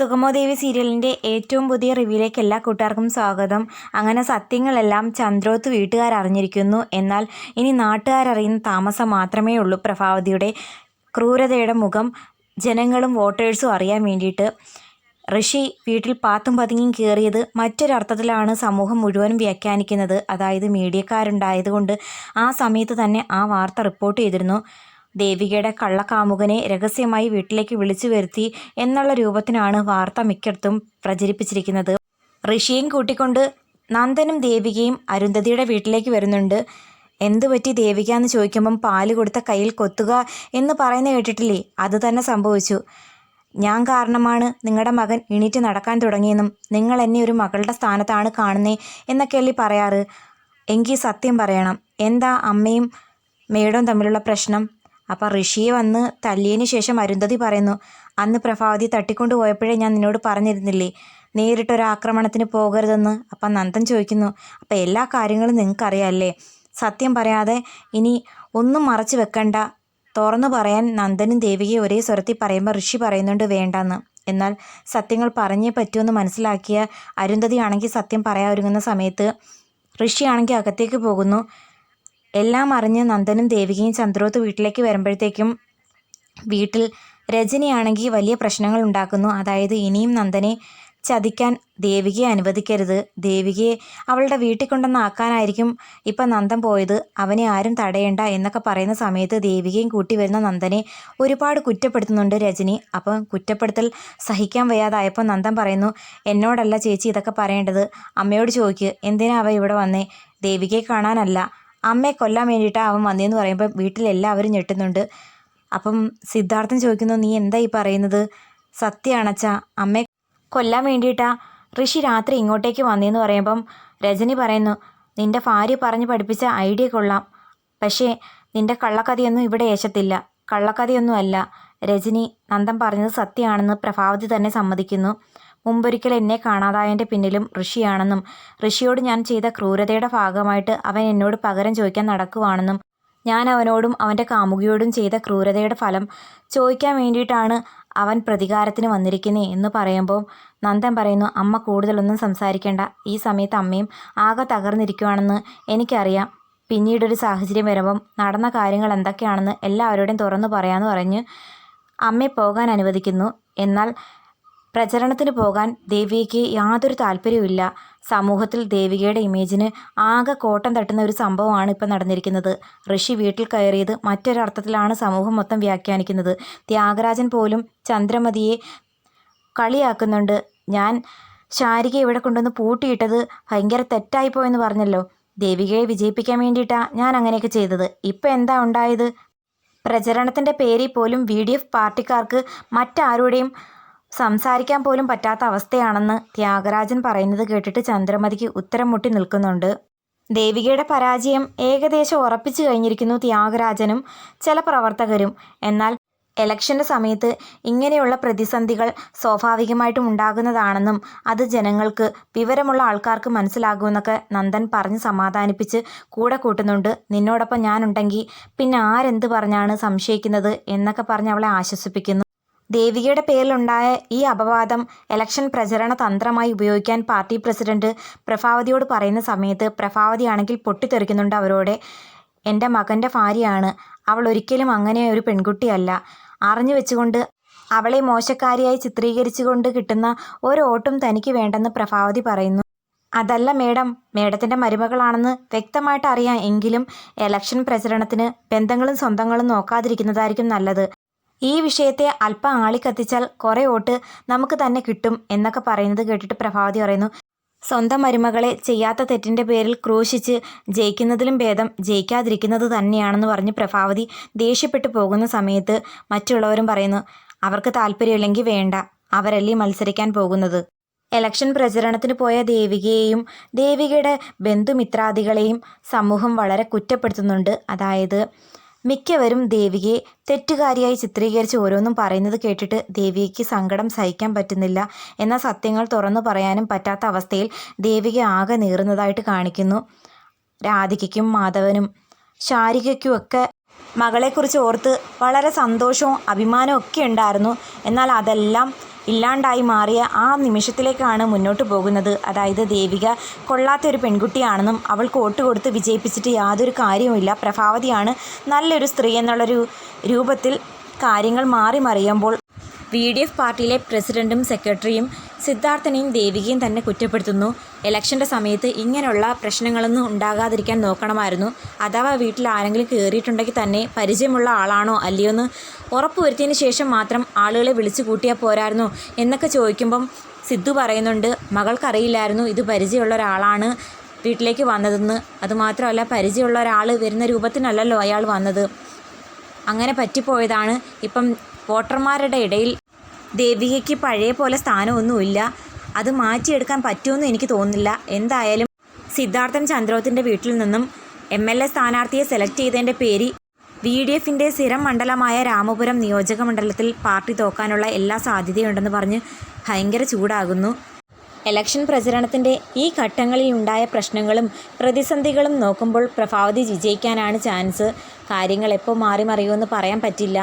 സുഗമോദേവി സീരിയലിൻ്റെ ഏറ്റവും പുതിയ റിവ്യൂയിലേക്ക് എല്ലാ കൂട്ടുകാർക്കും സ്വാഗതം. അങ്ങനെ സത്യങ്ങളെല്ലാം ചന്ദ്രോത്ത് വീട്ടുകാരറിഞ്ഞിരിക്കുന്നു. എന്നാൽ ഇനി നാട്ടുകാരറിയുന്ന താമസം മാത്രമേ ഉള്ളൂ പ്രഭാവതിയുടെ ക്രൂരതയുടെ മുഖം ജനങ്ങളും വോട്ടേഴ്സും അറിയാൻ വേണ്ടിയിട്ട്. ഋഷി വീട്ടിൽ പാത്തും പതുങ്ങിയും കയറിയത് മറ്റൊരർത്ഥത്തിലാണ് സമൂഹം മുഴുവനും വ്യാഖ്യാനിക്കുന്നത്. അതായത് മീഡിയക്കാരുണ്ടായതുകൊണ്ട് ആ സമയത്ത് തന്നെ ആ വാർത്ത റിപ്പോർട്ട് ചെയ്തിരുന്നു. ദേവികയുടെ കള്ളക്കാമുകനെ രഹസ്യമായി വീട്ടിലേക്ക് വിളിച്ചു വരുത്തി എന്നുള്ള രൂപത്തിനാണ് വാർത്ത മിക്കയിടത്തും പ്രചരിപ്പിച്ചിരിക്കുന്നത്. ഋഷിയും കൂട്ടിക്കൊണ്ട് നന്ദനും ദേവികയും അരുന്ധതിയുടെ വീട്ടിലേക്ക് വരുന്നുണ്ട്. എന്തു പറ്റി ദേവിക എന്ന് ചോദിക്കുമ്പം പാല് കൊടുത്ത കയ്യിൽ കൊത്തുക എന്ന് പറയുന്ന കേട്ടിട്ടില്ലേ, അത് തന്നെ സംഭവിച്ചു. ഞാൻ കാരണമാണ് നിങ്ങളുടെ മകൻ എണീറ്റ് നടക്കാൻ തുടങ്ങിയെന്നും നിങ്ങൾ എന്നെ ഒരു മകളുടെ സ്ഥാനത്താണ് കാണുന്നേ എന്നൊക്കെയല്ലേ പറയാറ്. എങ്കിൽ സത്യം പറയണം, എന്താ അമ്മയും മേഡവും തമ്മിലുള്ള പ്രശ്നം? അപ്പം ഋഷിയെ വന്ന് തല്ലിയതിന് ശേഷം അരുന്ധതി പറയുന്നു, അന്ന് പ്രഭാവതി തട്ടിക്കൊണ്ടു പോയപ്പോഴേ ഞാൻ നിന്നോട് പറഞ്ഞിരുന്നില്ലേ നേരിട്ടൊരാക്രമണത്തിന് പോകരുതെന്ന്. അപ്പം നന്ദൻ ചോദിക്കുന്നു, അപ്പം എല്ലാ കാര്യങ്ങളും നിങ്ങൾക്കറിയാമല്ലേ, സത്യം പറയാതെ ഇനി ഒന്നും മറച്ചു വെക്കണ്ട, തുറന്നു പറയാൻ നന്ദനും ദേവികയും ഒരേ സ്വരത്തിൽ പറയുമ്പോൾ ഋഷി പറയുന്നുണ്ട് വേണ്ടെന്ന്. എന്നാൽ സത്യങ്ങൾ പറഞ്ഞേ പറ്റുമെന്ന് മനസ്സിലാക്കിയ അരുന്ധതി ആണെങ്കിൽ സത്യം പറയാൻ ഒരുങ്ങുന്ന സമയത്ത് ഋഷിയാണെങ്കിൽ അകത്തേക്ക് പോകുന്നു. എല്ലാം അറിഞ്ഞ് നന്ദനും ദേവികയും ചന്ദ്രോത്ത് വീട്ടിലേക്ക് വരുമ്പോഴത്തേക്കും വീട്ടിൽ രജനിയാണെങ്കിൽ വലിയ പ്രശ്നങ്ങൾ ഉണ്ടാക്കുന്നു. അതായത് ഇനിയും നന്ദനെ ചതിക്കാൻ ദേവികയെ അനുവദിക്കരുത്, ദേവികയെ അവളുടെ വീട്ടിൽ കൊണ്ടുവന്നാക്കാനായിരിക്കും ഇപ്പം നന്ദൻ പോയത്, അവനെ ആരും തടയേണ്ട എന്നൊക്കെ പറയുന്ന സമയത്ത് ദേവികയും കൂട്ടി വരുന്ന നന്ദനെ ഒരുപാട് കുറ്റപ്പെടുത്തുന്നുണ്ട് രജനി. അപ്പം കുറ്റപ്പെടുത്തൽ സഹിക്കാൻ വയ്യാതായപ്പോൾ നന്ദൻ പറയുന്നു, എന്നോടല്ല ചേച്ചി ഇതൊക്കെ പറയേണ്ടത്, അമ്മയോട് ചോദിക്കുക, എന്തിനാ അവ ഇവിടെ വന്നേ? ദേവികയെ കാണാനല്ല, അമ്മയെ കൊല്ലാൻ വേണ്ടിയിട്ടാണ് അവൻ വന്നതെന്ന് പറയുമ്പോൾ വീട്ടിലെല്ലാവരും ഞെട്ടുന്നുണ്ട്. അപ്പം സിദ്ധാർത്ഥൻ ചോദിക്കുന്നു, നീ എന്താ ഈ പറയുന്നത്? സത്യമാണച്ചാ, അമ്മയെ കൊല്ലാൻ വേണ്ടിയിട്ടാ ഋഷി രാത്രി ഇങ്ങോട്ടേക്ക് വന്നതെന്ന് പറയുമ്പം രജനി പറയുന്നു, നിൻ്റെ ഭാര്യ പറഞ്ഞ് പഠിപ്പിച്ച ഐഡിയ കൊള്ളാം, പക്ഷേ നിൻ്റെ കള്ളക്കഥയൊന്നും ഇവിടെ ഏശത്തില്ല. കള്ളക്കഥയൊന്നും അല്ല രജനി, നന്ദൻ പറഞ്ഞത് സത്യമാണെന്ന് പ്രഭാവതി തന്നെ സമ്മതിക്കുന്നു. മുമ്പൊരിക്കൽ എന്നെ കാണാതായതിൻ്റെ പിന്നിലും ഋഷിയാണെന്നും ഋഷിയോട് ഞാൻ ചെയ്ത ക്രൂരതയുടെ ഭാഗമായിട്ട് അവൻ എന്നോട് പകരം ചോദിക്കാൻ നടക്കുവാണെന്നും ഞാൻ അവനോടും അവൻ്റെ കാമുകിയോടും ചെയ്ത ക്രൂരതയുടെ ഫലം ചോദിക്കാൻ വേണ്ടിയിട്ടാണ് അവൻ പ്രതികാരത്തിന് വന്നിരിക്കുന്നത് എന്ന് പറയുമ്പോൾ നന്ദൻ പറയുന്നു, അമ്മ കൂടുതലൊന്നും സംസാരിക്കേണ്ട, ഈ സമയത്ത് അമ്മയും ആകെ തകർന്നിരിക്കുവാണെന്ന് എനിക്കറിയാം, പിന്നീടൊരു സാഹചര്യം വരുമ്പം നടന്ന കാര്യങ്ങൾ എന്തൊക്കെയാണെന്ന് എല്ലാവരോടും തുറന്നു പറയാമെന്ന് പറഞ്ഞ് അമ്മയെ പോകാൻ അനുവദിക്കുന്നു. എന്നാൽ പ്രചരണത്തിന് പോകാൻ ദേവികയ്ക്ക് യാതൊരു താല്പര്യവുമില്ല. സമൂഹത്തിൽ ദേവികയുടെ ഇമേജിന് ആകെ കോട്ടം തട്ടുന്ന ഒരു സംഭവമാണ് ഇപ്പം നടന്നിരിക്കുന്നത്. ഋഷി വീട്ടിൽ കയറിയത് മറ്റൊരർത്ഥത്തിലാണ് സമൂഹം മൊത്തം വ്യാഖ്യാനിക്കുന്നത്. ത്യാഗരാജൻ പോലും ചന്ദ്രമതിയെ കളിയാക്കുന്നുണ്ട്. ഞാൻ ശാരിക ഇവിടെ കൊണ്ടുവന്ന് പൂട്ടിയിട്ടത് ഭയങ്കര തെറ്റായിപ്പോയെന്ന് പറഞ്ഞല്ലോ, ദേവികയെ വിജയിപ്പിക്കാൻ വേണ്ടിയിട്ടാണ് ഞാൻ അങ്ങനെയൊക്കെ ചെയ്തത്. ഇപ്പം എന്താ ഉണ്ടായത്? പ്രചരണത്തിൻ്റെ പേരിൽ പോലും VDF പാർട്ടിക്കാർക്ക് മറ്റാരുടെയും സംസാരിക്കാൻ പോലും പറ്റാത്ത അവസ്ഥയാണെന്ന് ത്യാഗരാജൻ പറയുന്നത് കേട്ടിട്ട് ചന്ദ്രമതിക്ക് ഉത്തരം മുട്ടി നിൽക്കുന്നുണ്ട്. ദേവികയുടെ പരാജയം ഏകദേശം ഉറപ്പിച്ചു കഴിഞ്ഞിരിക്കുന്നു ത്യാഗരാജനും ചില പ്രവർത്തകരും. എന്നാൽ ഇലക്ഷൻ്റെ സമയത്ത് ഇങ്ങനെയുള്ള പ്രതിസന്ധികൾ സ്വാഭാവികമായിട്ടും ഉണ്ടാകുന്നതാണെന്നും അത് ജനങ്ങൾക്ക്, വിവരമുള്ള ആൾക്കാർക്ക് മനസ്സിലാകുമെന്നൊക്കെ നന്ദൻ പറഞ്ഞ് സമാധാനിപ്പിച്ച് കൂടെ കൂട്ടുന്നുണ്ട്. നിന്നോടൊപ്പം ഞാനുണ്ടെങ്കിൽ പിന്നെ ആരെന്ത് പറഞ്ഞാണ് സംശയിക്കുന്നത് എന്നൊക്കെ പറഞ്ഞ് അവളെ ആശ്വസിപ്പിക്കുന്നു. ദേവികയുടെ പേരിലുണ്ടായ ഈ അപവാദം ഇലക്ഷൻ പ്രചരണ തന്ത്രമായി ഉപയോഗിക്കാൻ പാർട്ടി പ്രസിഡന്റ് പ്രഭാവതിയോട് പറയുന്ന സമയത്ത് പ്രഭാവതിയാണെങ്കിൽ പൊട്ടിത്തെറിക്കുന്നുണ്ട് അവരോട്. എൻ്റെ മകൻ്റെ ഭാര്യയാണ് അവൾ, ഒരിക്കലും അങ്ങനെ ഒരു പെൺകുട്ടിയല്ല, അറിഞ്ഞു വെച്ചുകൊണ്ട് അവളെ മോശക്കാരിയായി ചിത്രീകരിച്ചുകൊണ്ട് കിട്ടുന്ന ഒരു വോട്ടും തനിക്ക് വേണ്ടെന്ന് പ്രഭാവതി പറയുന്നു. അതല്ല മേഡം, മേഡത്തിൻ്റെ മരുമകളാണെന്ന് വ്യക്തമായിട്ട് അറിയാം, എങ്കിലും ഇലക്ഷൻ പ്രചരണത്തിന് ബന്ധങ്ങളും സ്വന്തങ്ങളും നോക്കാതിരിക്കുന്നതായിരിക്കും നല്ലത്. ഈ വിഷയത്തെ അല്പം ആളിക്കത്തിച്ചാൽ കുറേ വോട്ട് നമുക്ക് തന്നെ കിട്ടും എന്നൊക്കെ പറയുന്നത് കേട്ടിട്ട് പ്രഭാവതി പറയുന്നു, സ്വന്തം മരുമകളെ ചെയ്യാത്ത തെറ്റിൻ്റെ പേരിൽ ക്രൂശിച്ച് ജയിക്കുന്നതിലും ഭേദം ജയിക്കാതിരിക്കുന്നത് തന്നെയാണെന്ന് പറഞ്ഞ് പ്രഭാവതി ദേഷ്യപ്പെട്ടു പോകുന്ന സമയത്ത് മറ്റുള്ളവരും പറയുന്നു, അവർക്ക് താല്പര്യമില്ലെങ്കിൽ വേണ്ട, അവരല്ലേ മത്സരിക്കാൻ പോകുന്നത്. ഇലക്ഷൻ പ്രചരണത്തിന് പോയ ദേവികയെയും ദേവികയുടെ ബന്ധുമിത്രാദികളെയും സമൂഹം വളരെ കുറ്റപ്പെടുത്തുന്നുണ്ട്. അതായത് മിക്കവരും ദേവികയെ തെറ്റുകാരിയായി ചിത്രീകരിച്ച് ഓരോന്നും പറയുന്നത് കേട്ടിട്ട് ദേവികയ്ക്ക് സങ്കടം സഹിക്കാൻ പറ്റുന്നില്ല. എന്നാൽ സത്യങ്ങൾ തുറന്നു പറയാനും പറ്റാത്ത അവസ്ഥയിൽ ദേവിക ആകെ നീറുന്നതായിട്ട് കാണിക്കുന്നു. രാധികയ്ക്കും മാധവനും ശാരികയ്ക്കുമൊക്കെ മകളെക്കുറിച്ച് ഓർത്ത് വളരെ സന്തോഷവും അഭിമാനവും ഒക്കെ ഉണ്ടായിരുന്നു. എന്നാൽ അതെല്ലാം ഇല്ലാണ്ടായി മാറിയ ആ നിമിഷത്തിലേക്കാണ് മുന്നോട്ട് പോകുന്നത്. അതായത് ദേവിക കൊള്ളാത്തൊരു പെൺകുട്ടിയാണെന്നും അവൾക്ക് വോട്ട് കൊടുത്ത് വിജയിപ്പിച്ചിട്ട് യാതൊരു കാര്യവുമില്ല, പ്രഭാവതിയാണ് നല്ലൊരു സ്ത്രീ എന്നുള്ളൊരു രൂപത്തിൽ കാര്യങ്ങൾ മാറി മറിയുമ്പോൾ VDF പാർട്ടിയിലെ പ്രസിഡൻറ്റും സെക്രട്ടറിയും സിദ്ധാർത്ഥനെയും ദേവികയും തന്നെ കുറ്റപ്പെടുത്തുന്നു. ഇലക്ഷൻ്റെ സമയത്ത് ഇങ്ങനെയുള്ള പ്രശ്നങ്ങളൊന്നും ഉണ്ടാകാതിരിക്കാൻ നോക്കണമായിരുന്നു. അഥവാ വീട്ടിൽ ആരെങ്കിലും കയറിയിട്ടുണ്ടെങ്കിൽ തന്നെ പരിചയമുള്ള ആളാണോ അല്ലയോ എന്ന് ഉറപ്പുവരുത്തിയതിന് ശേഷം മാത്രം ആളുകളെ വിളിച്ചു കൂട്ടിയാൽ പോരായിരുന്നു എന്നൊക്കെ ചോദിക്കുമ്പം സിദ്ധു പറയുന്നുണ്ട്, മകൾക്കറിയില്ലായിരുന്നു ഇത് പരിചയമുള്ള ഒരാളാണ് വീട്ടിലേക്ക് വന്നതെന്ന്. അതുമാത്രമല്ല, പരിചയമുള്ള ഒരാൾ വരുന്ന രൂപത്തിനല്ലല്ലോ അയാൾ വന്നത്, അങ്ങനെ പറ്റിപ്പോയതാണ്. ഇപ്പം വോട്ടർമാരുടെ ഇടയിൽ ദേവികയ്ക്ക് പഴയ പോലെ സ്ഥാനമൊന്നുമില്ല, അത് മാറ്റിയെടുക്കാൻ പറ്റുമെന്ന് എനിക്ക് തോന്നുന്നില്ല. എന്തായാലും സിദ്ധാർത്ഥൻ ചന്ദ്രോത്തിൻ്റെ വീട്ടിൽ നിന്നും MLA സ്ഥാനാർത്ഥിയെ സെലക്ട് ചെയ്തതിൻ്റെ പേര് VDFിൻ്റെ സ്ഥിരം മണ്ഡലമായ രാമപുരം നിയോജക മണ്ഡലത്തിൽ പാർട്ടി തോക്കാനുള്ള എല്ലാ സാധ്യതയുണ്ടെന്ന് പറഞ്ഞ് ഭയങ്കര ചൂടാകുന്നു. ഇലക്ഷൻ പ്രചരണത്തിൻ്റെ ഈ ഘട്ടങ്ങളിൽ ഉണ്ടായ പ്രശ്നങ്ങളും പ്രതിസന്ധികളും നോക്കുമ്പോൾ പ്രഭാവതി വിജയിക്കാനാണ് ചാൻസ്. കാര്യങ്ങൾ എപ്പോൾ മാറി മറിയുമെന്ന് പറയാൻ പറ്റില്ല.